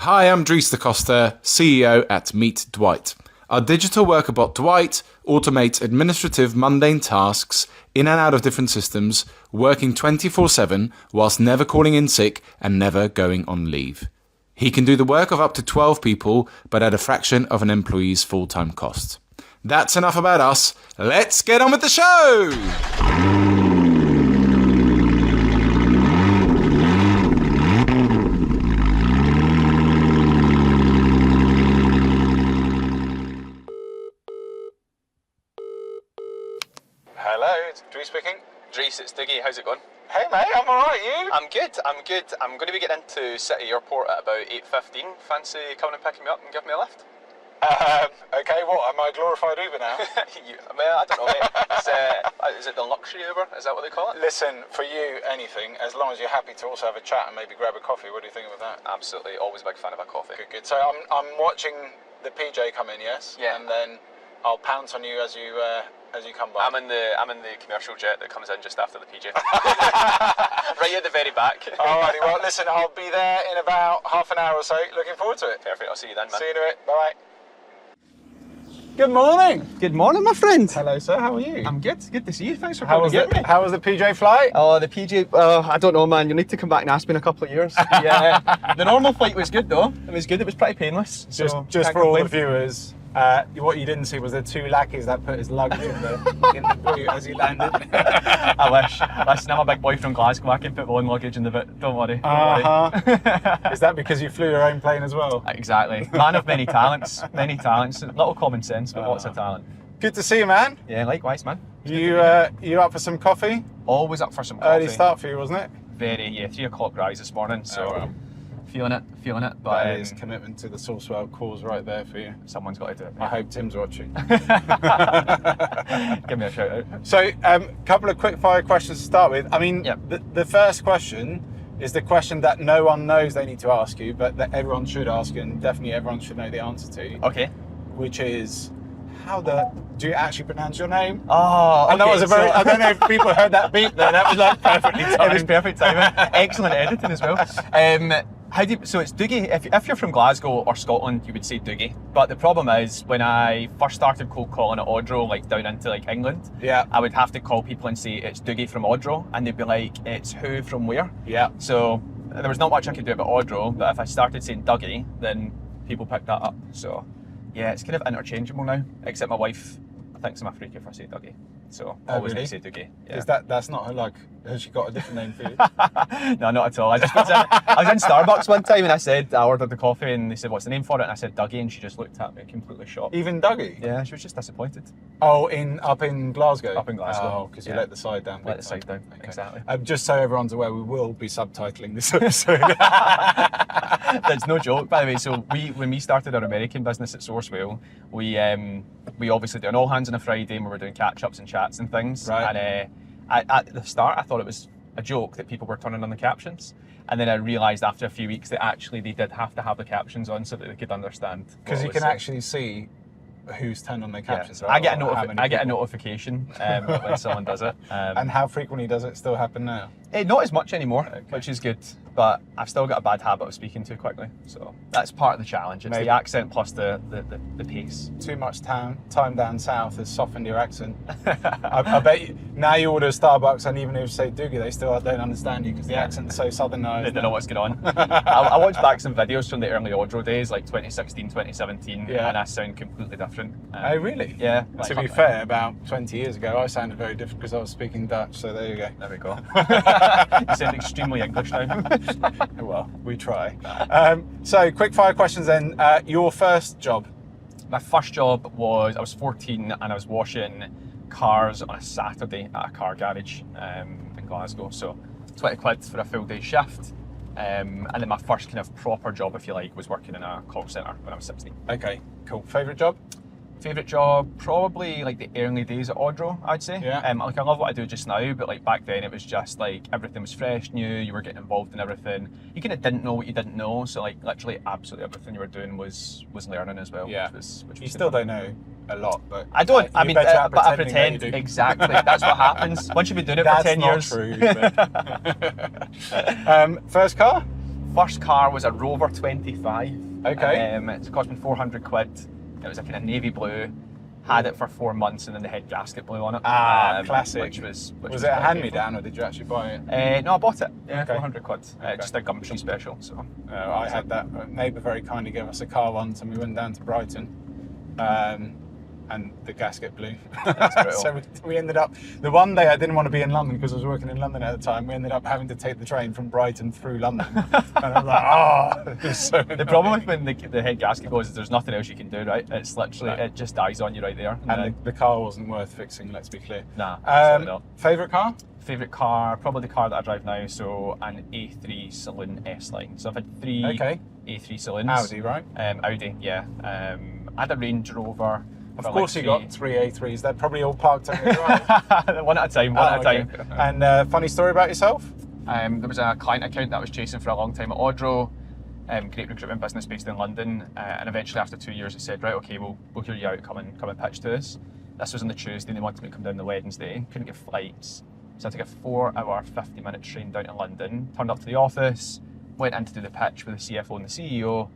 Hi, I'm Dries De Coster, CEO at Meet Dwight. Our digital worker bot Dwight automates administrative mundane tasks in and out of different systems, working 24/7 whilst never calling in sick and never going on leave. He can do the work of up to 12 people, but at a fraction of an employee's full-time cost. That's enough about us. Let's get on with the show! Hello, it's Dries speaking. Dries, it's Dougie. How's it going? Hey mate, I'm alright, you? I'm good. I'm going to be getting into City Airport at about 8:15. Fancy coming and picking me up and giving me a lift? Okay, what, am I a glorified Uber now? Well, I don't know, mate. Is it the luxury Uber? Is that what they call it? Listen, for you, anything, as long as you're happy to also have a chat and maybe grab a coffee. What do you think of that? Absolutely. Always a big fan of a coffee. Good, good. So I'm watching the PJ come in, yes? Yeah. And then I'll pounce on you as you come by. I'm in the commercial jet that comes in just after the PJ. Right at the very back. Alrighty, well listen, I'll be there in about half an hour or so. Looking forward to it. Perfect. I'll see you then, man. See you in a bit. Bye. Good morning. Good morning, my friend. Hello, sir. How are you? I'm good. Good to see you. Thanks for How coming was to get me. How was the PJ flight? Oh, the PJ. I don't know, man. You need to come back and ask me in a couple of years. Yeah. The normal flight was good, though. It was good. It was pretty painless. So Just can't for all the complain. viewers, what you didn't see was the two lackeys that put his luggage in the boot as he landed. I wish. Listen, I'm a big boy from Glasgow. I can put my own luggage in the boot. Don't worry. Don't worry. Is that because you flew your own plane as well? Exactly. Man of many talents. Many talents. Little common sense, but lots of talent. Good to see you, man. Yeah, likewise, man. You up for some coffee? Always up for some coffee. Early start for you, wasn't it? Very, 3 o'clock rise this morning. So Oh, well. feeling it. But That is commitment to the SourceWhale cause right there for you. someone's got to do it. I hope Tim's watching. Give me a shout out. So, couple of quick fire questions to start with. I mean, Yep. the first question is the question that no one knows they need to ask you, but that everyone should ask you, and definitely everyone should know the answer to, Okay. which is, do you actually pronounce your name? Oh, okay. And that was I don't know if people heard that beep there, that was like perfectly timed. It was perfect timing. Excellent editing as well. So it's Dougie. If you're from Glasgow or Scotland, you would say Dougie. But the problem is, when I first started cold calling at Odro, like down into like England, Yeah. I would have to call people and say it's Dougie from Odro, and they'd be like, it's who from where? Yeah. So there was not much I could do about Odro, but if I started saying Dougie, then people picked that up. So yeah, it's kind of interchangeable now, except my wife thinks I'm a freak if I say Dougie. So always really? need to say Dougie. Yeah. Is that's not her, like, has she got a different name for you? No, not at all. I was in Starbucks one time and I ordered the coffee and they said, what's the name for it? And I said Dougie, and she just looked at me completely shocked. Even Dougie? Yeah, she was just disappointed. Oh, up in Glasgow? Up in Glasgow. Oh, because you Yeah. let the side down. Let big the side time. down, exactly. Just so everyone's aware, we will be subtitling this episode. That's no joke, by the way. So when we started our American business at SourceWhale, we obviously do an all hands on a Friday and we were doing catch-ups and chats and things. Right. And at the start, I thought it was a joke that people were turning on the captions. And then I realised after a few weeks that actually they did have to have the captions on so that they could understand. Because you can actually see who's turned on their captions, right? I get Or how many a people. notification when someone does it. And how frequently does it still happen now? Not as much anymore, which is good. But I've still got a bad habit of speaking too quickly. So that's part of the challenge. It's Maybe. the accent plus the pace. Too much time down south has softened your accent. I bet you, now you order a Starbucks and even if you say Dougie, they still don't understand you because the accent's so southernised. They don't know what's going on. I watched back some videos from the early Odro days, like 2016, 2017, Yeah. and I sound completely different. Oh, really? Yeah. To be fair, about 20 years ago, I sounded very different because I was speaking Dutch, so there you go. There we go. You sound extremely English now. Well, we try. So, quick fire questions then. Your first job? My first job was, I was 14 and I was washing cars on a Saturday at a car garage in Glasgow. So 20 quid for a full day shift. And then my first kind of proper job, if you like, was working in a call centre when I was 16. Okay, cool. Favourite job? Favourite job, probably like the early days at Odro, I'd say. Yeah. Like I love what I do just now, but like back then it was just like everything was fresh, new, you were getting involved in everything. You kind of didn't know what you didn't know, so like literally absolutely everything you were doing was learning as well. Yeah. Which was You good still fun. don't know a lot, but I don't. I you're mean, better at but I pretending that you pretend do. exactly. That's what happens once you've been doing it for 10 years. That's not true. But... first car? First car was a Rover 25. Okay. It cost me 400 quid. It was a kind of navy blue. Had it for 4 months and then the head gasket blew on it. Classic. Which was Was it a hand-me-down or did you actually buy it? No, I bought it. Yeah, Okay. 400 quid. Just a Gumtree special. So I had that. A neighbour very kindly gave us a car once, and we went down to Brighton, and the gasket blew. So we ended up. The one day I didn't want to be in London because I was working in London at the time. We ended up having to take the train from Brighton through London, and I was like, oh, it was so the problem with when the head gasket goes is there's nothing else you can do, right? It's literally it just dies on you right there. And the car wasn't worth fixing. Let's be clear. Nah, absolutely not. Favourite car? Favourite car, probably the car that I drive now, so an A3 Saloon S-Line. So I've had 3 A3 Saloons. Audi, right? Audi, yeah. I had a Range Rover. Of course, you got 3 A3s. They're probably all parked on your drive. One at a time, one at a time. And funny story about yourself? There was a client account that I was chasing for a long time at Odro. Great recruitment business based in London, and eventually after 2 years, they said, right, okay, we'll hear you out. Come and pitch to us. This was on the Tuesday, and they wanted me to come down the Wednesday. Couldn't get flights. So I took a 4-hour, 50-minute train down to London, turned up to the office, went in to do the pitch with the CFO and the CEO,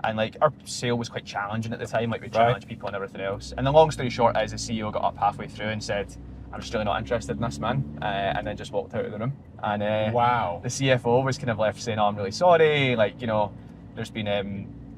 and like our sale was quite challenging at the time, like we challenged people and everything else. And the long story short is the CEO got up halfway through and said, I'm just really not interested in this, man, and then just walked out of the room. And wow. The CFO was kind of left saying, oh, I'm really sorry, like, you know, there's been,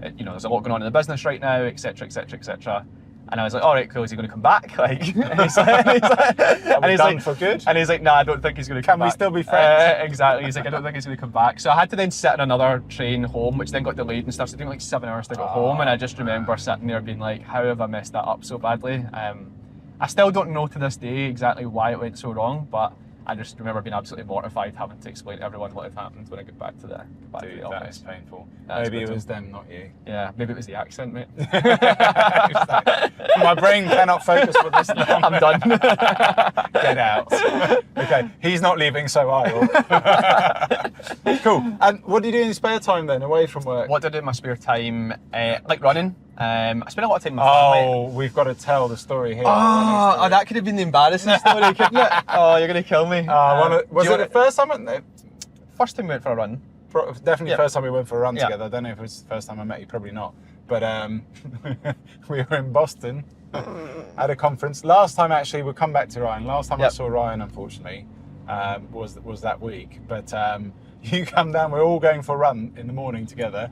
there's a lot going on in the business right now, etc., etc., etc. And I was like, all right, cool, is he going to come back? Like, and he's like, for good? And he's like, nah, I don't think he's going to come back. Can we still be friends? Exactly. He's like, I don't think he's going to come back. So I had to then sit on another train home, which then got delayed and stuff. So it took like 7 hours to go home. And I just remember sitting there being like, how have I messed that up so badly? I still don't know to this day exactly why it went so wrong, but I just remember being absolutely mortified having to explain to everyone what had happened when I got back to the Dude, office. that is painful. That's Maybe it brutal. was them, not you. Yeah, maybe it was the accent, mate. My brain cannot focus for this long. I'm done. Get out. Okay, he's not leaving, so I will. Cool. And what do you do in your spare time then, away from work? What do I do in my spare time? Like running. I spend a lot of time with my family. Oh, we've got to tell the story here. Oh, that could have been the embarrassing story, couldn't it? Oh, you're going to kill me. Was it the first time? First time we went for a run. Definitely the first time we went for a run Yeah. together. I don't know if it was the first time I met you, probably not. But we were in Boston at a conference. Last time, actually, we'll come back to Ryan. Last time I saw Ryan, unfortunately, was that week. But you come down, we're all going for a run in the morning together.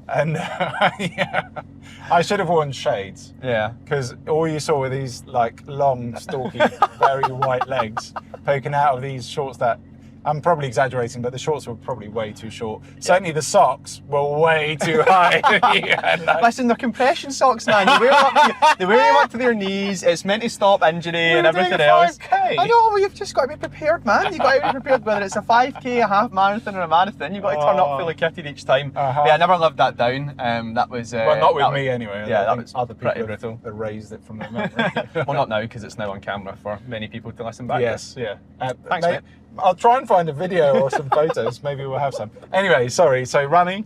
And I should have worn shades. Yeah. Because all you saw were these like long, stalky, very white legs poking out of these shorts that, I'm probably exaggerating, but the shorts were probably way too short. Certainly the socks were way too high. Listen, they're compression socks, man. They wear them up to their knees. It's meant to stop injury and everything else. 5K. I know, well, you've just got to be prepared, man. You've got to be prepared, whether it's a 5K, a half marathon, or a marathon. You've got to turn up fully kitted each time. But yeah, I never lived that down. That was... well, not with me anyway. Yeah, that think was other people pretty brutal. have erased it from their memory. Well, not now, because it's now on camera for many people to listen back Yes, yeah. Thanks, mate. I'll try and find a video or some photos. Maybe we'll have some. Anyway, sorry. So running.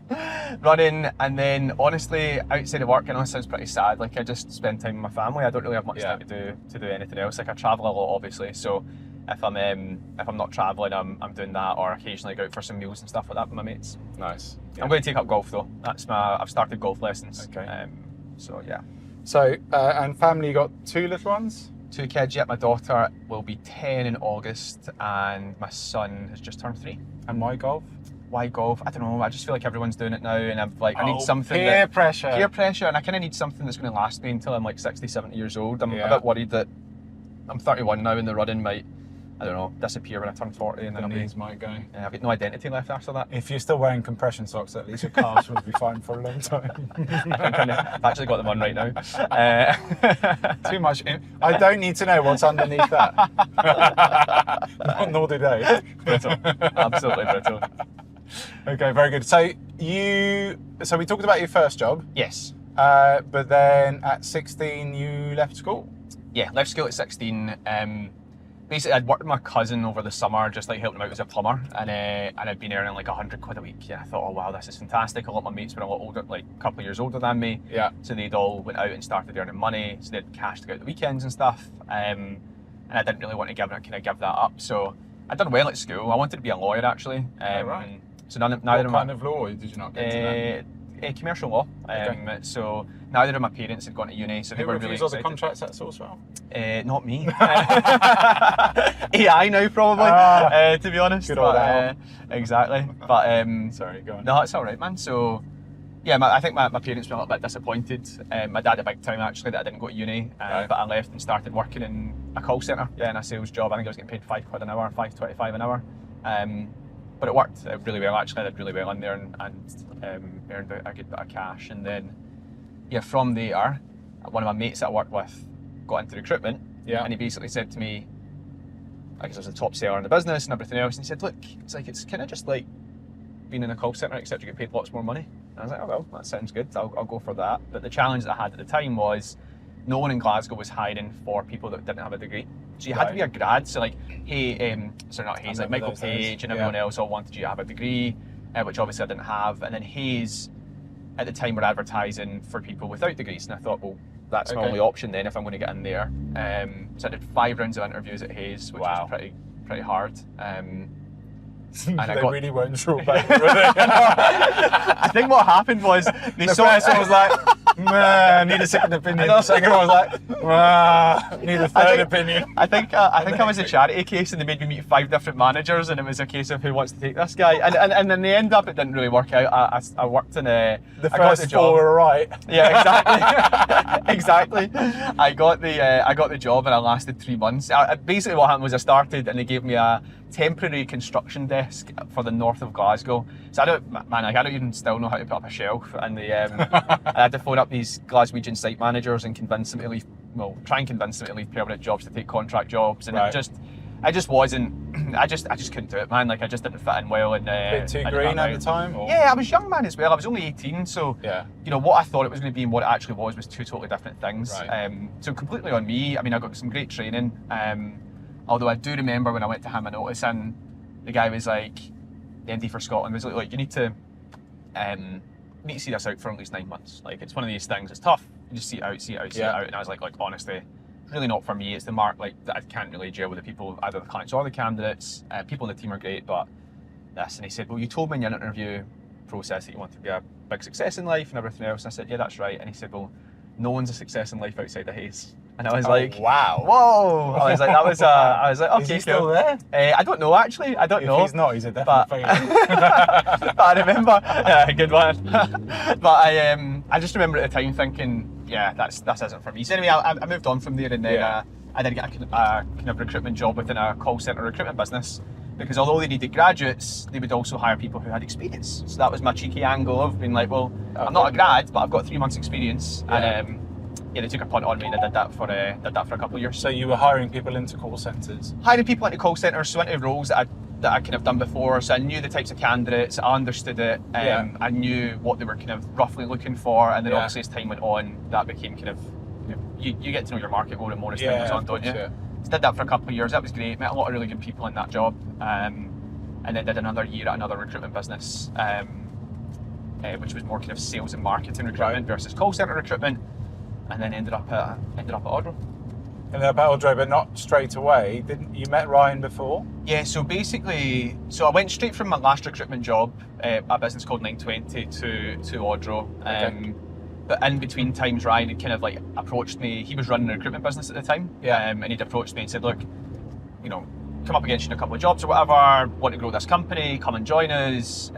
Running, and then honestly, outside of work, I know it sounds pretty sad. Like I just spend time with my family. I don't really have much time to do anything else. Like I travel a lot, obviously. So if I'm not traveling, I'm doing that, or occasionally go out for some meals and stuff like that with my mates. Nice. Yeah. I'm going to take up golf though. I've started golf lessons. Okay. So yeah. So and family, you got 2 little ones. 2 kids yet. My daughter will be 10 in August, and my son has just turned 3. And why golf? Why golf? I don't know. I just feel like everyone's doing it now, and I'm like, I need something. Peer pressure. Peer pressure, and I kind of need something that's going to last me until I'm like 60, 70 years old. I'm a Yeah. bit worried that I'm 31 now, and the running might, I don't know, disappear when I turn 40, and then The knees might go. I've got no identity left after that. If you're still wearing compression socks, at least your calves will be fine for a long time. I've actually got them on right now. Too much. I don't need to know what's underneath that. Nor do they. Brutal. Absolutely brutal. Okay, very good. So we talked about your first job, Yes. but then at 16 you left school. Yeah, left school at 16. Basically, I'd worked with my cousin over the summer, just like helping him out as a plumber, and I'd been earning like 100 quid a week. Yeah, I thought, oh wow, this is fantastic. A lot of my mates were a lot older, like a couple of years older than me. Yeah. So they'd all went out and started earning money, so they had cash to go out the weekends and stuff. And I didn't really want to give that up. So I'd done well at school. I wanted to be a lawyer actually. Right. So neither What of kind my of law did you not get into commercial law. Okay. So neither of my parents had gone to uni, so that? they Who were reviews really all the excited. contracts at SourceWhale? Not me. AI now, probably, to be honest. Good old But, Al. exactly. But Sorry, go on. no, it's all right, man. So, yeah, I think my parents were a little bit disappointed. My dad had a big time, actually, that I didn't go to uni, Right. but I left and started working in a call centre, in a sales job. I think I was getting paid £5 an hour, £5.25 an hour. But it worked really well, actually. I did really well in there and earned a good bit of cash. And then, yeah, from there, one of my mates that I worked with got into recruitment, Yeah. and he basically said to me, I guess I was the top seller in the business and everything else, and he said, look, it's kind of just like being in a call centre, except you get paid lots more money. And I was like, oh well, that sounds good, I'll go for that. But the challenge that I had at the time was no one in Glasgow was hiring for people that didn't have a degree. So you had to be a grad, so like, not Hayes, like Michael those days. Page and everyone else all wanted you to have a degree, which obviously I didn't have. And then Hayes, at the time, were advertising for people without degrees, and I thought, well, that's my Okay. only option then if I'm going to get in there. So I did 5 rounds of interviews at Hayes, which Wow. was pretty hard. They I got- really weren't sure about it, were they? I think what happened was they The saw first one was like, I need a second opinion. The second one was like, need a third opinion. I think I was a charity case, and they made me meet 5 different managers, and it was a case of who wants to take this guy. And in the end up, it didn't really work out. I worked in a. The I got first the job. 4 were right. Yeah, exactly. Exactly. I got the job, and I lasted 3 months. Basically, what happened was I started, and they gave me a temporary construction desk for the north of Glasgow. So I don't even still know how to put up a shelf, and I had to phone up these Glaswegian site managers and convince them to leave. Well, try and convince them to leave permanent jobs to take contract jobs, and Right. I just wasn't. I just couldn't do it, man. Like I just didn't fit in well. And Bit too I did green that at the time? Or? Yeah, I was young, man, as well. I was only 18, so Yeah. you know what I thought it was going to be and what it actually was 2 totally different things. Right. So completely on me. I mean, I got some great training. Although I do remember when I went to hand my notice in, the guy was like, the MD for Scotland was like, you need to see this out for at least 9 months. Like it's one of these things. It's tough. You just see it out. Yeah. And I was like honestly, really not for me. It's the mark like that I can't really gel with the people, either the clients or the candidates. People in the team are great, but this. And he said, well, you told me in your interview process that you want to be a big success in life and everything else. And I said, yeah, that's right. And he said, well, no one's a success in life outside of Hayes. And I was like, wow. whoa. I was like, I was like, okay, Is he still cool. there? I don't know actually. I don't If know. he's not, he's a But- definite failure. But I remember, yeah, good one. But I just remember at the time thinking, yeah, this isn't for me. So anyway, I moved on from there, and then Yeah. I did get a kind of recruitment job within a call centre recruitment business, because although they needed graduates, they would also hire people who had experience. So that was my cheeky angle of being like, well, I'm not a grad, but I've got 3 months experience, Yeah. and they took a punt on me, and I did that for a couple of years. So you were hiring people into call centres? Hiring people into call centres, so into roles that I kind of done before, so I knew the types of candidates, I understood it, Yeah. I knew what they were kind of roughly looking for, and then Yeah. obviously as time went on, that became kind of, you get to know your market more and more as time goes on, of don't course, you? yeah. So did that for a couple of years, that was great, met a lot of really good people in that job, and then did another year at another recruitment business, which was more kind of sales and marketing recruitment versus call centre recruitment, and then ended up at Odro. And then about Odro, but not straight away. Didn't you met Ryan before? Yeah, so basically, I went straight from my last recruitment job, a business called 920, to Odro. Okay. But in between times, Ryan had kind of like approached me. He was running a recruitment business at the time, Yeah. and he'd approached me and said, look, you know, come up against you in a couple of jobs or whatever, want to grow this company, come and join us,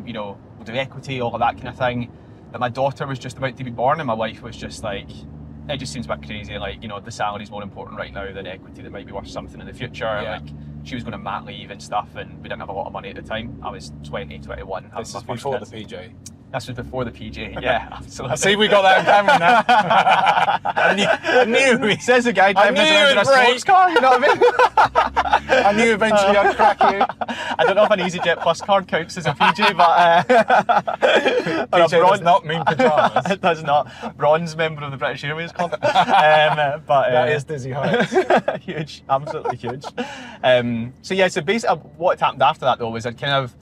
you know, we'll do equity, all of that kind of thing. But my daughter was just about to be born, and my wife was just like, it just seems a bit crazy, like, you know, the salary's more important right now than equity that might be worth something in the future. Yeah. Like, she was going to mat leave and stuff, and we didn't have a lot of money at the time. I was 20, 21. having This my is first before kids. the PJ. This was before the PJ, yeah, absolutely. I see we got that on camera now. I knew. Says the guy driving knew us it around in a was right. sports car, you know what I mean? I knew eventually I'd crack you. I don't know if an EasyJet Plus card counts as a PJ, but or a PJ does not mean pyjamas. It does not. Bronze member of the British Airways Club. But That is dizzy heights. huge, absolutely huge. So basically, what happened after that though was I'd kind of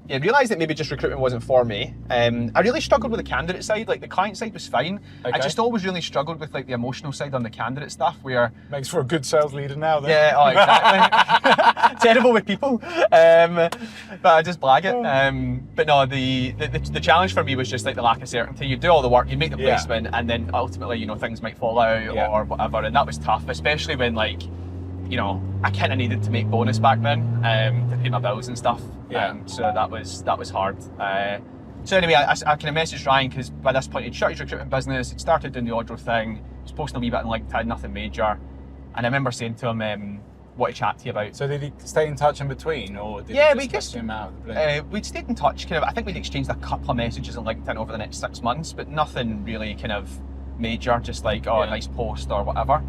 yeah, realised that maybe just recruitment wasn't for me. I really struggled with the candidate side. Like the client side was fine. I Okay. just always really struggled with like the emotional side on the candidate stuff where Makes for a good sales leader now then. yeah, oh exactly. Terrible with people. But I just blag it. But no, the challenge for me was just like the lack of certainty. You do all the work, you make the Yeah. placement, and then ultimately, you know, things might fall out Yeah. or whatever, and that was tough, especially when like, you know, I kind of needed to make bonus back then to pay my bills and stuff. Yeah. So that was hard. So anyway, I kind of messaged Ryan because by this point he'd shut his recruitment business, he'd started doing the Odro thing, he was posting a wee bit on LinkedIn, nothing major. And I remember saying to him, what to chat to you about. So did he stay in touch in between, or did Yeah, you we just just- message him out of the blue? We'd stayed in touch, kind of. I think we'd exchanged a couple of messages on LinkedIn over the next 6 months, but nothing really kind of major, just like, oh, a Yeah. nice post or whatever.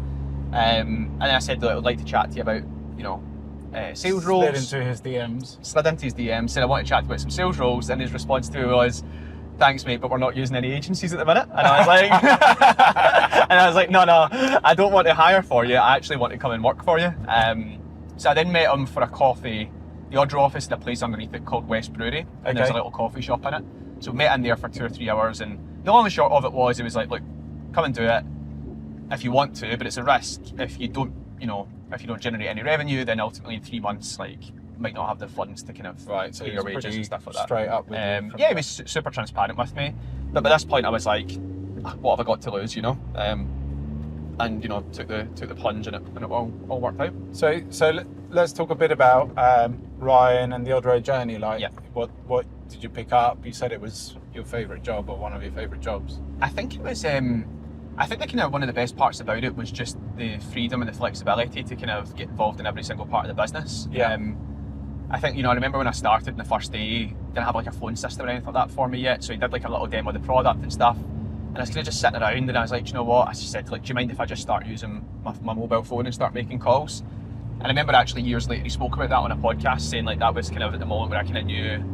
And then I said that I would like to chat to you about, you know, sales roles. Slid into his DMs. Slid into his DM, said I want to chat about some sales roles, and his response to me was, thanks mate, but we're not using any agencies at the minute. And I was like, no, I don't want to hire for you, I actually want to come and work for you. So I then met him for a coffee, the Odro office in a place underneath it called West Brewery, and there's a Okay. little coffee shop in it. So we met in there for 2 or 3 hours, and the long and short of it was like, look, come and do it if you want to, but it's a risk. If you don't, you know, if you don't generate any revenue, then ultimately in 3 months, like, you might not have the funds to kind of Right, so pay he your was wages pretty and stuff like that. straight up with you from Yeah, he the- was super transparent with me. But by this point, I was like, what have I got to lose, you know? And you know, took the plunge, and it all worked out. So let's talk a bit about Ryan and the Odro journey. Like, Yeah. what did you pick up? You said it was your favourite job or one of your favourite jobs. I think it was. I think the kind of one of the best parts about it was just the freedom and the flexibility to kind of get involved in every single part of the business. Yeah. I think, you know, I remember when I started in the first day, didn't have like a phone system or anything like that for me yet, so he did like a little demo of the product and stuff. And I was kind of just sitting around, and I was like, you know what? I just said, like, do you mind if I just start using my mobile phone and start making calls? And I remember actually years later he spoke about that on a podcast, saying like that was kind of at the moment where I kind of knew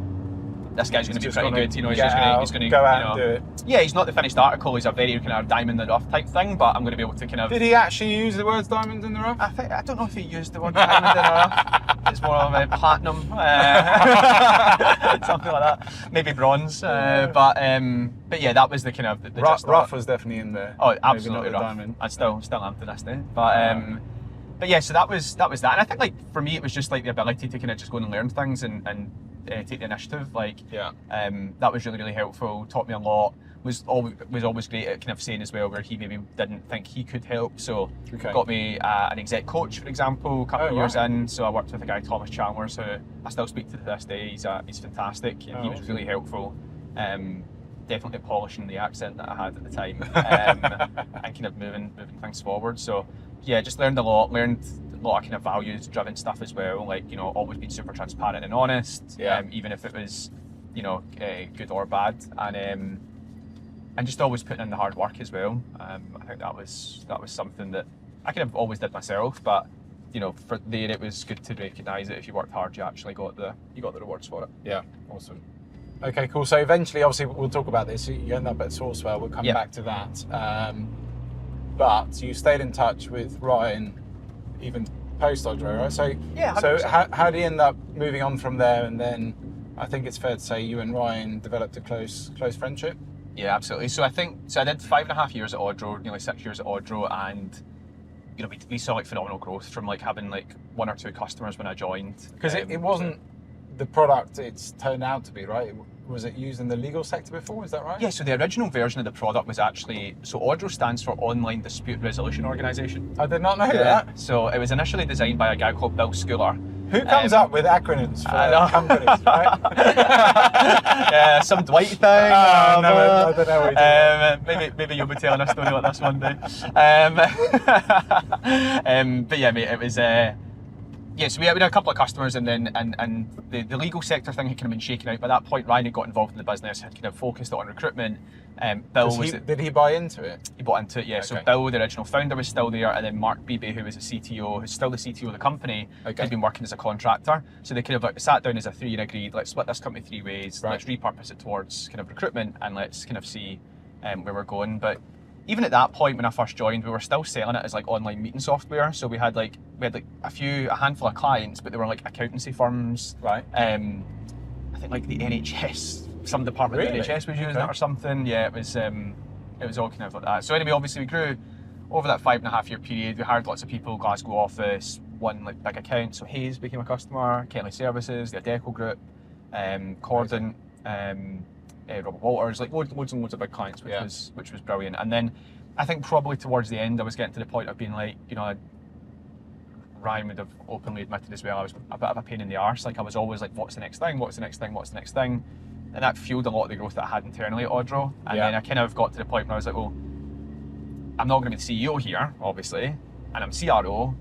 this guy's going to be Just pretty gonna good. You know, he's get just going out, to go out you know, and do it. Yeah, he's not the finished article. He's a very kind of diamond in the rough type thing, but I'm going to be able to kind of. Did he actually use the words diamonds in the rough? I don't know if he used the word diamond in the rough. It's more of a platinum, something like that. Maybe bronze, but yeah, that was the kind of the gist of Rough it. was definitely in there. Oh, Maybe absolutely not the rough. diamond. I still am to this day. But yeah, so that was that. And I think like for me, it was just like the ability to kind of just go and learn things and take the initiative. Like, Yeah. that was really helpful. Taught me a lot. Was always great at kind of saying as well where he maybe didn't think he could help. So Okay. got me an exec coach, for example, a couple of years in. So I worked with a guy, Thomas Chalmers, who I still speak to this day. He's fantastic, and he was really helpful. Definitely polishing the accent that I had at the time, and kind of moving things forward. So yeah, just learned a lot. Learned a lot of kind of values-driven stuff as well. Like, you know, always being super transparent and honest, Yeah. even if it was, you know, good or bad, and just always putting in the hard work as well. I think that was something that I kind of always did myself, but you know, for there it was good to recognise that if you worked hard, you actually got the rewards for it. Yeah, awesome. Okay, cool. So eventually, obviously, we'll talk about this. You end up at SourceWhale. We'll come Yeah. back to that. But you stayed in touch with Ryan even post Odro, right? So Yeah, So 100%. how do you end up moving on from there? And then I think it's fair to say you and Ryan developed a close friendship. Yeah, absolutely. So I did 5.5 years at Odro, nearly 6 years at Odro, and you know, we saw like phenomenal growth from like having like 1 or 2 customers when I joined. Because it wasn't the product it's turned out to be, right? Was it used in the legal sector before? Is that right? Yeah, so the original version of the product was actually, so Odro stands for Online Dispute Resolution Organisation. I did not know that. So it was initially designed by a guy called Bill Schooler. Who comes up with acronyms for I know. companies, right? Yeah, some Dwight thing. Oh, no, I don't know what he maybe you'll be telling a story like this one day. But yeah, mate, it was. Yeah, so we had a couple of customers, and then the legal sector thing had kind of been shaken out by that point. Ryan had got involved in the business, had kind of focused on recruitment. Bill Did he buy into it? he bought into it, yeah. So Okay. Bill, the original founder, was still there, and then Mark Beebe, who was the CTO, who's still the CTO of the company, Okay. had been working as a contractor. So they kind of like sat down as a three and agreed, let's split this company 3 ways, Right. let's repurpose it towards kind of recruitment, and let's kind of see where we're going. But even at that point, when I first joined, we were still selling it as like online meeting software. So we had like a handful of clients, but they were like accountancy firms. Right. I think like the NHS, some department of the NHS was using it or something. Yeah, it was all kind of like that. So anyway, obviously we grew over that 5.5 year period. We hired lots of people, Glasgow office, one like big account. So Hayes became a customer, Kentley Services, the Adecco Group, Cordon, Robert Walters, like loads and loads of big clients, which was brilliant. And then I think probably towards the end, I was getting to the point of being like, you know, Ryan would have openly admitted as well, I was a bit of a pain in the arse. Like I was always like, what's the next thing? What's the next thing? What's the next thing? And that fueled a lot of the growth that I had internally at Odro. And then I kind of got to the point where I was like, well, I'm not going to be the CEO here, obviously, and I'm CRO.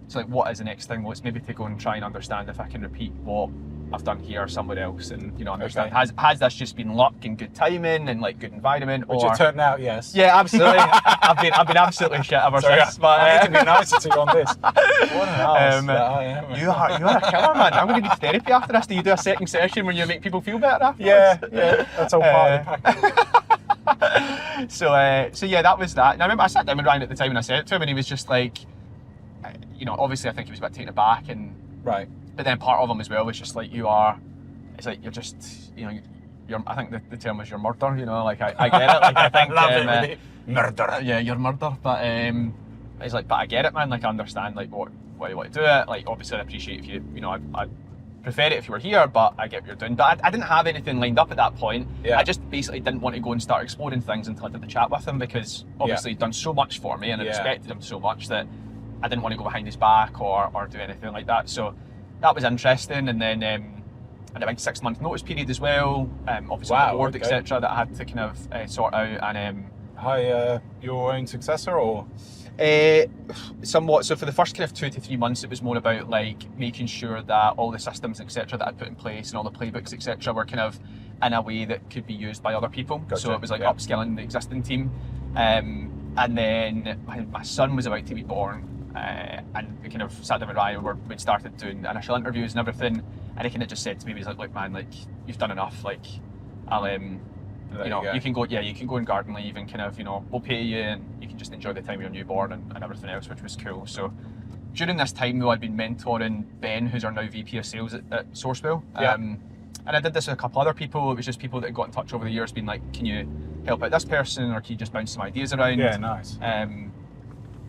So like, what is the next thing? Well, it's maybe to go and try and understand if I can repeat what I've done here somewhere else, and you know, understand has this just been luck and good timing and like good environment, which it turned out, yes. Yeah, absolutely. I've been absolutely shit ever since. But I need to be nicer to you on this. What an arse that I am. You are a killer, man. I'm going to need therapy after this. Do you do a second session where you make people feel better afterwards? Yeah, that's all part of the package. So yeah, that was that. And I remember I sat down with Ryan at the time and I said it to him, and he was just like, you know, obviously I think he was a bit taken aback, and but then part of him as well was just like, it's like you're just, you know, I think the term was your murder, you know, like I get it, like I think love it, murder. Yeah, you're murder, but it's like, but I get it, man. Like I understand like why you want to do it. Like obviously I appreciate if you know, I prefer it if you were here, but I get what you're doing. But I didn't have anything lined up at that point. I just basically didn't want to go and start exploring things until I did the chat with him, because obviously he'd done so much for me and I respected him so much that I didn't want to go behind his back or do anything like that. So that was interesting. And then and a big 6-month notice period as well. Obviously the board, etc., that I had to kind of sort out. And your own successor, or? Somewhat. So for the first kind of 2 to 3 months, it was more about like making sure that all the systems, etc., that I'd put in place and all the playbooks, etc., were kind of in a way that could be used by other people. Gotcha. So it was like upskilling the existing team. And then my son was about to be born. And we kind of sat down with Ryan, we'd started doing the initial interviews and everything, and he kind of just said to me, he was like, look man, like you've done enough, like I'll you can go on garden leave and kind of, you know, we'll pay you and you can just enjoy the time of your newborn and everything else, which was cool. So during this time though, I'd been mentoring Ben, who's our now VP of sales at SourceWhale. And I did this with a couple other people. It was just people that had got in touch over the years, being like, can you help out this person, or can you just bounce some ideas around? Yeah, nice.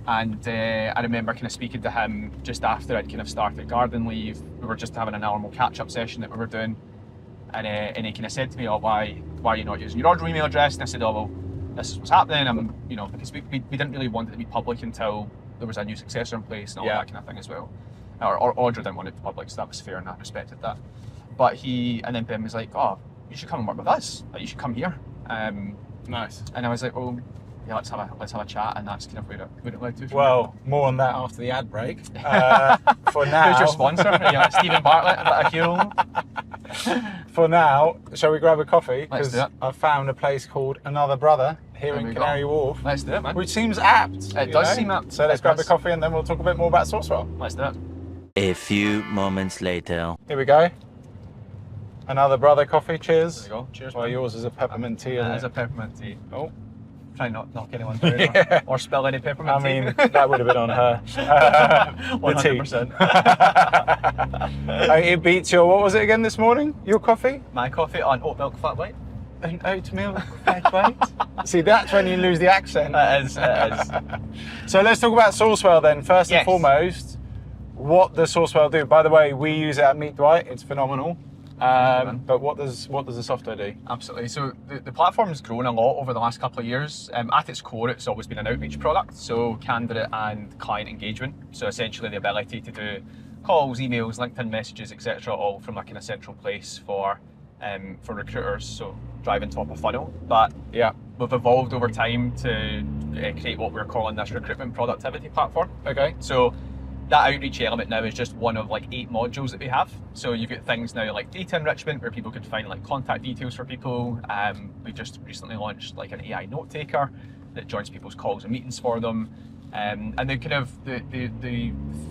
And I remember kind of speaking to him just after I'd kind of started garden leave. We were just having a normal catch-up session that we were doing, and he kind of said to me, "Oh, why are you not using your Odro email address?" And I said, "Oh, well, this is what's happening. You know, because we didn't really want it to be public until there was a new successor in place and all that kind of thing as well. Or Odro didn't want it to be public, so that was fair, and I respected that. But and then Ben was like, "Oh, you should come and work with us. Like, you should come here." Nice. And I was like, "Well, yeah, let's have a chat," and that's kind of where it led to. Well, more on that after the ad break. For now, who's your sponsor? Stephen Bartlett, a bit of Huel. For now, shall we grab a coffee? Let's do it. I found a place called Another Brother here in Canary Wharf. Let's do it, man. Which seems apt. It does seem apt. So let's grab a coffee and then we'll talk a bit more about SourceWhale. Let's do it. A few moments later. Here we go. Another Brother coffee. Cheers. There you go. Cheers. Well, yours is a peppermint tea. It is a peppermint tea. Oh. Try not knock anyone down or spill any peppermint tea. I mean, that would have been on her. 100%. It beats your, what was it again this morning? Your coffee? My coffee on oat milk flat white. Oat milk flat white? See, that's when you lose the accent. It is. So let's talk about SourceWhale then. First and foremost, what does SourceWhale do? By the way, we use it at Meet Dwight. It's phenomenal. But what does the software do? Absolutely. So the platform's grown a lot over the last couple of years. At its core, it's always been an outreach product, so candidate and client engagement. So essentially the ability to do calls, emails, LinkedIn messages, etc., all from a kind of central place for recruiters. So driving top of funnel. But we've evolved over time to create what we're calling this recruitment productivity platform. Okay. So that outreach element now is just one of like 8 modules that we have. So you've got things now like data enrichment, where people can find like contact details for people. We just recently launched like an AI note taker that joins people's calls and meetings for them. And the kind of the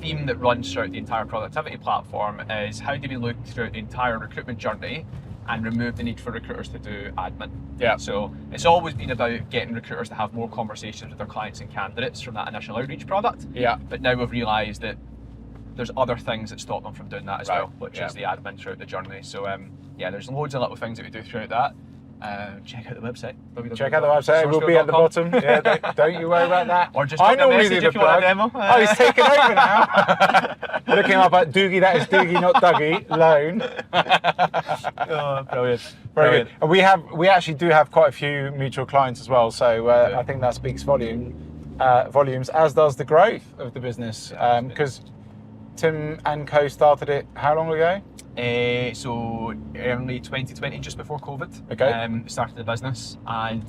theme that runs throughout the entire productivity platform is how do we look throughout the entire recruitment journey and remove the need for recruiters to do admin. Yeah. So it's always been about getting recruiters to have more conversations with their clients and candidates from that initial outreach product. Yeah. But now we've realised that there's other things that stop them from doing that as Right, well, which yeah. is the admin throughout the journey. So yeah, there's loads of little things that we do throughout that. Check out the website. Check out the website. It will be at the bottom. Yeah, don't you worry about that. Or just I drop me a normally do message the if you want a plug. demo. Oh, he's taken over now. Looking up at Dougie. That is Dougie, not Dougie Loan. Oh, brilliant. Very good. And we actually do have quite a few mutual clients as well. So I think that speaks volumes, as does the growth of the business. Because Tim and Co started it how long ago? So early 2020, just before COVID, Okay. Started the business, and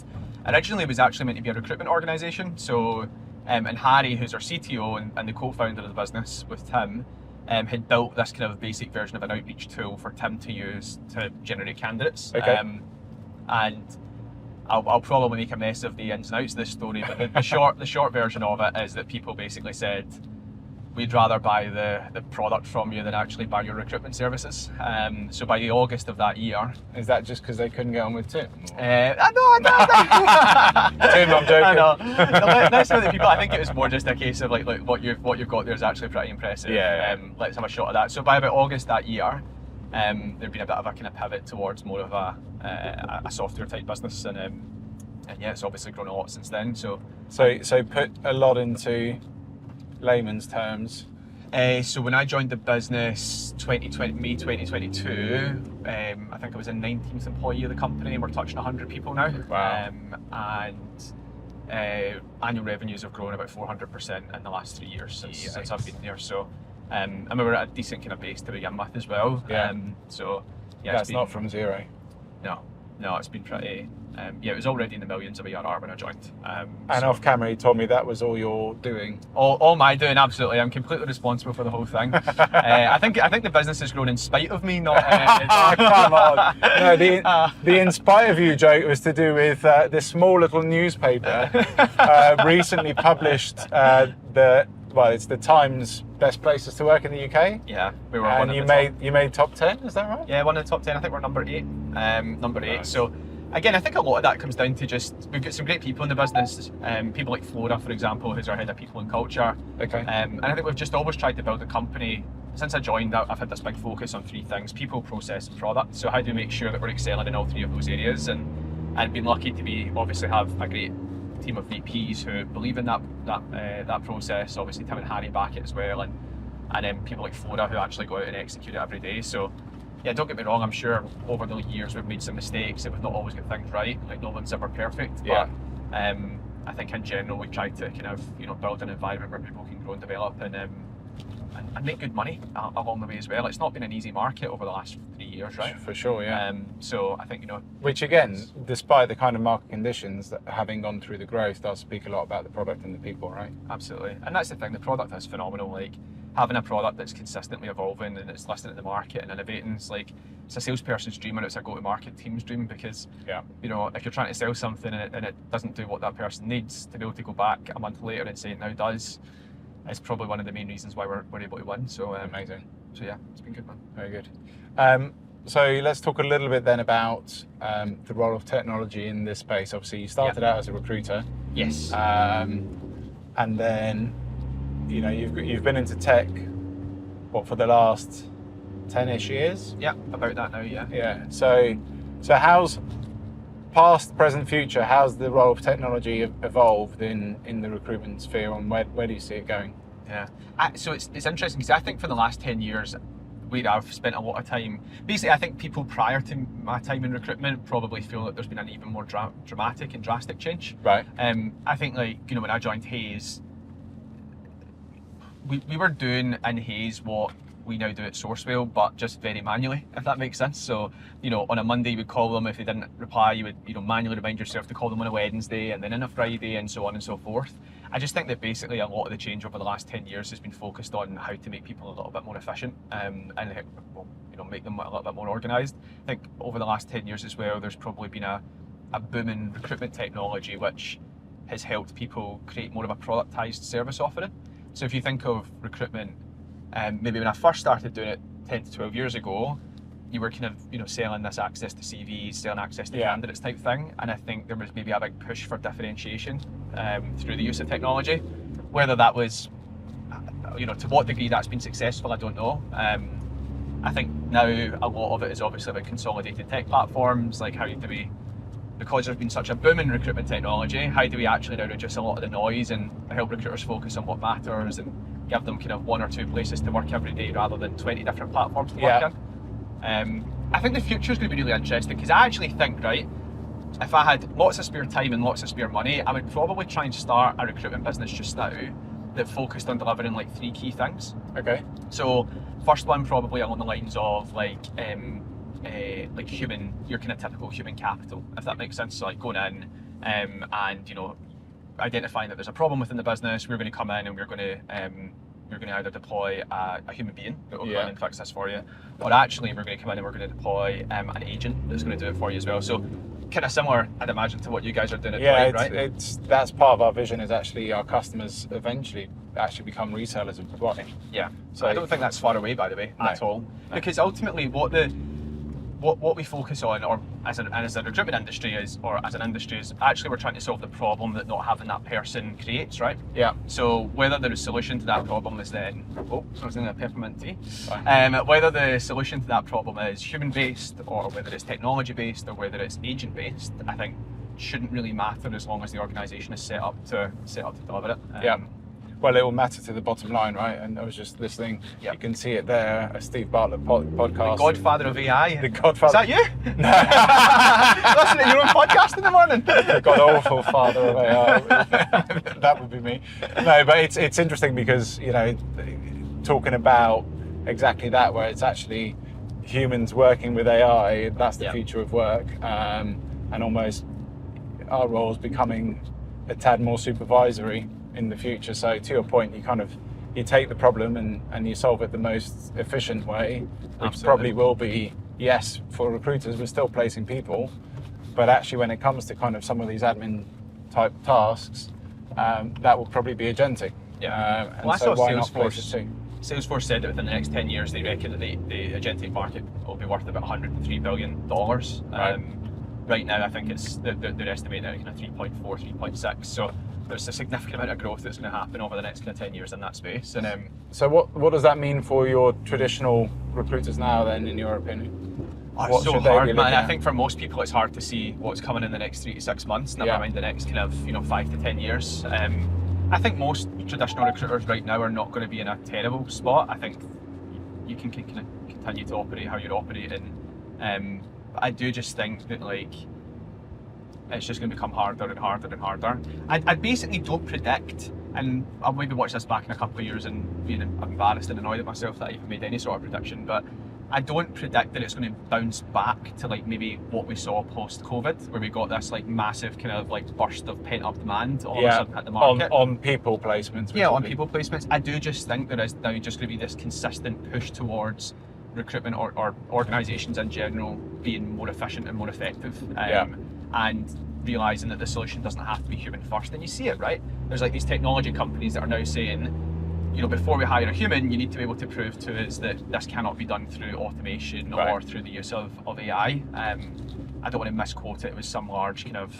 originally it was actually meant to be a recruitment organisation. So, and Harry, who's our CTO and the co-founder of the business with Tim, had built this kind of basic version of an outreach tool for Tim to use to generate candidates. Okay. And I'll probably make a mess of the ins and outs of this story, but the short version of it is that people basically said, we'd rather buy the product from you than actually buy your recruitment services. So by the August of that year, Is that just because they couldn't get on with Tim? I know. Tim, I'm joking. I know. That's for the people. I think it was more just a case of like what you've got there is actually pretty impressive. Yeah. Let's have a shot of that. So by about August that year, there'd been a bit of a kind of pivot towards more of a software type business, and yeah, it's obviously grown a lot since then. So put a lot into layman's terms. So when I joined the business May 2022, I think I was a 19th employee of the company, and we're touching 100 people now. Wow. And annual revenues have grown about 400% in the last 3 years since I've been there. So and we were at a decent kind of base to begin with as well. Yeah. So yeah, That's not from zero. No, it's been pretty. Yeah, it was already in the millions of ARR when I joined. And off camera, he told me that was all you're doing. All my doing, absolutely. I'm completely responsible for the whole thing. I think the business has grown in spite of me, not. Come on. No, the in spite of you joke was to do with this small little newspaper recently published it's the Times best places to work in the UK. Yeah, we were. And you made top 10. Is that right? Yeah, one of the top 10. I think we're number 8. Number 8. Nice. So. Again, I think a lot of that comes down to just, we've got some great people in the business, people like Flora, for example, who's our head of people and culture. Okay. And I think we've just always tried to build a company. Since I joined, I've had this big focus on 3 things: people, process, and product. So how do we make sure that we're excelling in all 3 of those areas? And been lucky to obviously have a great team of VPs who believe in that process. Obviously Tim and Harry back it as well, and then people like Flora who actually go out and execute it every day. So yeah, don't get me wrong, I'm sure over the years we've made some mistakes and we've not always got things right. Like, no one's ever perfect. Yeah. But I think in general we try to kind of build an environment where people can grow and develop and make good money along the way as well. It's not been an easy market over the last 3 years, right? For sure, yeah. So I think, Which again, despite the kind of market conditions, that having gone through the growth does speak a lot about the product and the people, right? Absolutely. And that's the thing, the product is phenomenal. Like, having a product that's consistently evolving and it's listening to the market and innovating, it's a salesperson's dream and it's a go-to-market team's dream, because Yeah. if you're trying to sell something and it doesn't do what that person needs, to be able to go back a month later and say it now does, is probably one of the main reasons why we're able to win. So Amazing. So yeah, it's been good, man. Very good. So let's talk a little bit then about the role of technology in this space. Obviously, you started out as a recruiter. Yes. And then, you've been into tech, for the last 10-ish years? Yeah, about that now, yeah. Yeah. So how's past, present, future? How's the role of technology evolved in the recruitment sphere, and where do you see it going? Yeah. So it's interesting because I think for the last 10 years, where I've spent a lot of time. Basically, I think people prior to my time in recruitment probably feel that there's been an even more dramatic and drastic change. Right. I think when I joined Hays, we were doing in Hays what we now do at SourceWhale, but just very manually, if that makes sense. So, on a Monday we'd call them. If they didn't reply, you would, manually remind yourself to call them on a Wednesday, and then on a Friday, and so on and so forth. I just think that basically a lot of the change over the last 10 years has been focused on how to make people a little bit more efficient, and make them a little bit more organised. I think over the last 10 years as well, there's probably been a boom in recruitment technology, which has helped people create more of a productised service offering. So if you think of recruitment, maybe when I first started doing it 10 to 12 years ago, you were kind of, selling this access to CVs, selling access to candidates type thing. And I think there was maybe a big push for differentiation through the use of technology. Whether that was, to what degree that's been successful, I don't know. I think now a lot of it is obviously about consolidated tech platforms, like how do we, because there's been such a boom in recruitment technology, how do we actually now reduce a lot of the noise and help recruiters focus on what matters and give them kind of 1 or 2 places to work every day rather than 20 different platforms to work in. I think the future is going to be really interesting because I actually think, right, if I had lots of spare time and lots of spare money, I would probably try and start a recruitment business just now that focused on delivering like 3 key things. Okay. So first one probably along the lines of like human, your kind of typical human capital, if that makes sense. So like going in and identifying that there's a problem within the business, we're going to come in and we're going to either deploy a human being that will go in and fix this for you, or actually we're going to come in and we're going to deploy an agent that's going to do it for you as well. So kind of similar, I'd imagine, to what you guys are doing at Dwight, right? That's part of our vision, is actually our customers eventually actually become resellers of Dwight. Yeah, so I don't think that's far away, by the way, at all. No. Because ultimately what we focus on, or as a recruitment industry or as an industry, is actually we're trying to solve the problem that not having that person creates, right? Yeah. So whether the solution to that problem is then, I was in a peppermint tea. Whether the solution to that problem is human-based, or whether it's technology-based, or whether it's agent-based, I think shouldn't really matter as long as the organisation is set up to deliver it. Well, it will matter to the bottom line, right? And I was just listening. You can see it there, a Steve Bartlett podcast. The Godfather of AI. The Godfather. Is that you? No. Listen to your own podcast in the morning. The God awful father of AI. That would be me. No, but it's interesting because, talking about exactly that, where it's actually humans working with AI, that's the future of work, and almost our roles becoming a tad more supervisory in the future. So to your point, you take the problem and you solve it the most efficient way, which probably will be, yes, for recruiters, we're still placing people, but actually when it comes to kind of some of these admin type tasks, that will probably be agentic. Well, I saw Salesforce said that within the next 10 years they reckon that the agentic market will be worth about $103 billion. Right now I think they're estimating at kind of 3.4, 3.6. So there's a significant amount of growth that's going to happen over the next kind of 10 years in that space. And so what does that mean for your traditional recruiters now then, in your opinion? It's so hard, man. I think for most people it's hard to see what's coming in the next 3 to 6 months, never mind the next kind of 5 to 10 years. I think most traditional recruiters right now are not going to be in a terrible spot. I think you can continue to operate how you're operating. But I do just think that it's just going to become harder and harder and harder. I basically don't predict, and I'll maybe watch this back in a couple of years and being embarrassed and annoyed at myself that I even made any sort of prediction, but I don't predict that it's going to bounce back to maybe what we saw post-COVID, where we got this massive kind of burst of pent-up demand all of a sudden at the market. On people placements. Yeah, on people placements. I do just think there is now just going to be this consistent push towards recruitment or organisations in general being more efficient and more effective. And realising that the solution doesn't have to be human first. And you see it, right? There's these technology companies that are now saying, before we hire a human, you need to be able to prove to us that this cannot be done through automation or through the use of AI. I don't want to misquote it. It was some large kind of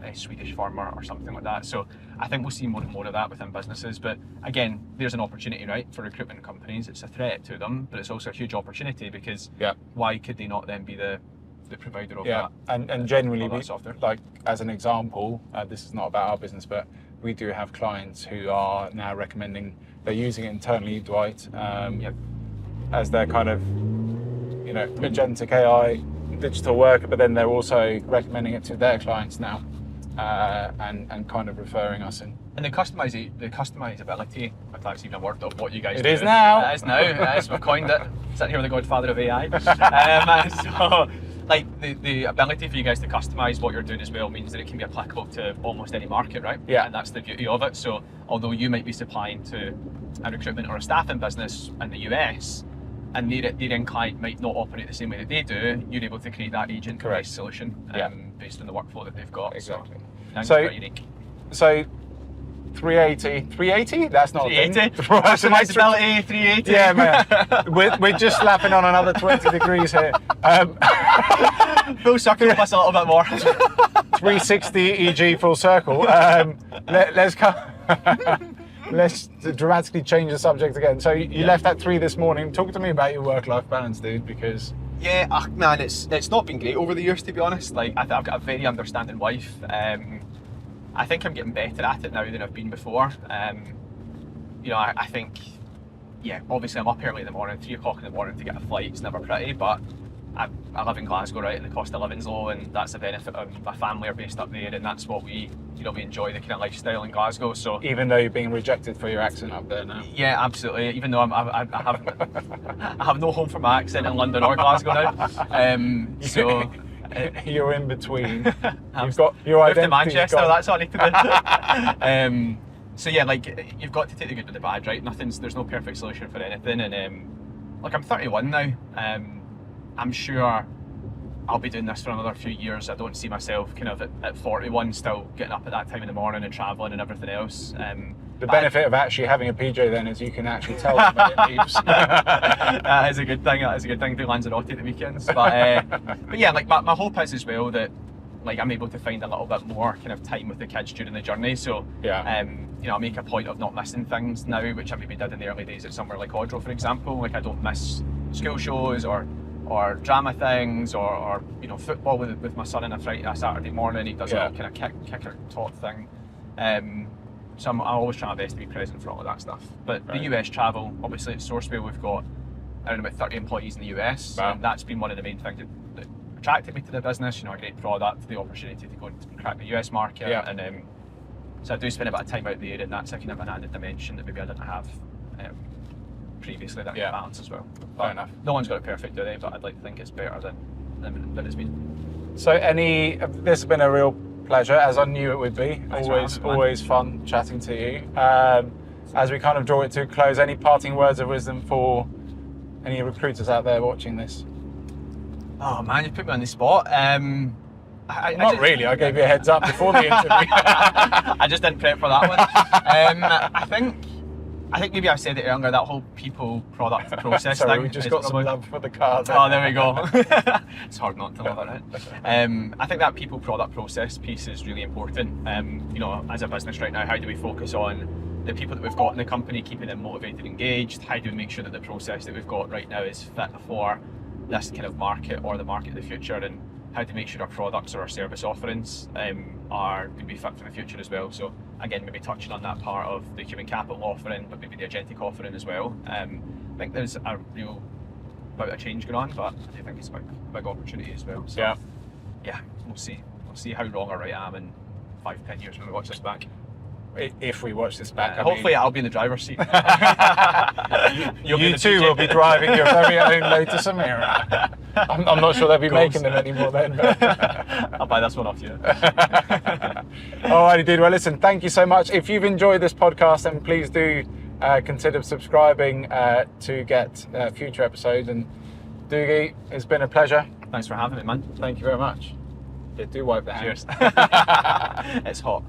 a Swedish firm or something like that. So I think we'll see more and more of that within businesses. But again, there's an opportunity, right, for recruitment companies. It's a threat to them, but it's also a huge opportunity because why could they not then be the provider of that? And generally, software. As an example, this is not about our business, but we do have clients who are now recommending, they're using it internally, Dwight, as their kind of, agentic AI digital worker, but then they're also recommending it to their clients now, and kind of referring us in. And the customizability, if that's even a word, of what you guys do. It is now. It is now. It is. We coined it. Sitting here with the Godfather of AI. So, the ability for you guys to customize what you're doing as well means that it can be applicable to almost any market, right? Yeah. And that's the beauty of it. So, although you might be supplying to a recruitment or a staffing business in the US, and their end client might not operate the same way that they do, you're able to create that agent-based solution based on the workfle that they've got. Exactly. So, very unique. So 380? That's not 380. Customizability, 380. Yeah, man. We're just slapping on another 20 degrees here. Full circle plus a little bit more. 360 EG full circle. Let's come. let's dramatically change the subject again. So you left at 3 this morning. Talk to me about your work-life balance, dude, because... Yeah, man, it's not been great over the years, to be honest. Like, I've got a very understanding wife. I think I'm getting better at it now than I've been before. You know, I think, yeah, obviously I'm up early in the morning, 3 o'clock in the morning to get a flight. It's never pretty, but I live in Glasgow, right, and the cost of living's low, and that's a benefit of my family are based up there, and that's what we enjoy, the kind of lifestyle in Glasgow. So even though you're being rejected for your accent up there now. Yeah, absolutely. Even though I have no home for my accent in London or Glasgow now. So you're in between. You've got your identity. To Manchester. That's all I need to do. So yeah, like, you've got to take the good with the bad, right? There's no perfect solution for anything, and like, I'm 31 now. I'm sure I'll be doing this for another few years. I don't see myself kind of at 41 still getting up at that time in the morning and travelling and everything else. The benefit of actually having a PJ then is you can actually tell them when it leaves. That is a good thing. That is a good thing. Do Lanzarote at the weekends. But yeah, like, my hope is as well that, like, I'm able to find a little bit more kind of time with the kids during the journey. So yeah. You know, I make a point of not missing things now, which I maybe did in the early days at somewhere like Odro, for example. Like, I don't miss school shows or drama things or you know, football with my son on a Saturday morning. He does a little kind of kicker talk thing. So I always try my best to be present for all of that stuff. But the US travel, obviously at SourceWhale we've got around about 30 employees in the US. Wow. And that's been one of the main things that attracted me to the business. You know, a great product, the opportunity to go and crack the US market. Yeah. And so I do spend a bit of time out there, and that's a kind of an added dimension that maybe I didn't have previously, that balance as well. But fair enough. No one's got it perfect, do they? But I'd like to think it's better than it's been. So this has been a real pleasure, as I knew it would be. Always fun chatting to you. As we kind of draw it to a close, any parting words of wisdom for any recruiters out there watching this? Oh man, you put me on the spot. Not really. I gave you a heads up before the interview. I just didn't prep for that one. I think maybe I said it earlier, that whole people, product, process Sorry, thing. we just got some love for the car. Oh, there we go. It's hard not to love it, right? I think that people, product, process piece is really important. You know, as a business right now, how do we focus on the people that we've got in the company, keeping them motivated, engaged? How do we make sure that the process that we've got right now is fit for this kind of market or the market of the future? And how to make sure our products or our service offerings are going to be fit for the future as well. So again, maybe touching on that part of the human capital offering, but maybe the agentic offering as well. I think there's a real bout of change going on, but I do think it's a big opportunity as well. So yeah, we'll see. We'll see how wrong or right I am in 5-10 years when we watch this back. If we watch this back, hopefully I'll be in the driver's seat. you too will be driving your very own Lotus Emira. I'm not sure they'll be making them anymore then. But I'll buy this one off you. Alrighty, dude. Well, listen, thank you so much. If you've enjoyed this podcast, then please do consider subscribing to get future episodes. And Dougie, it's been a pleasure. Thanks for having me, man. Thank you very much. Yeah, do wipe the hands. Cheers. It's hot.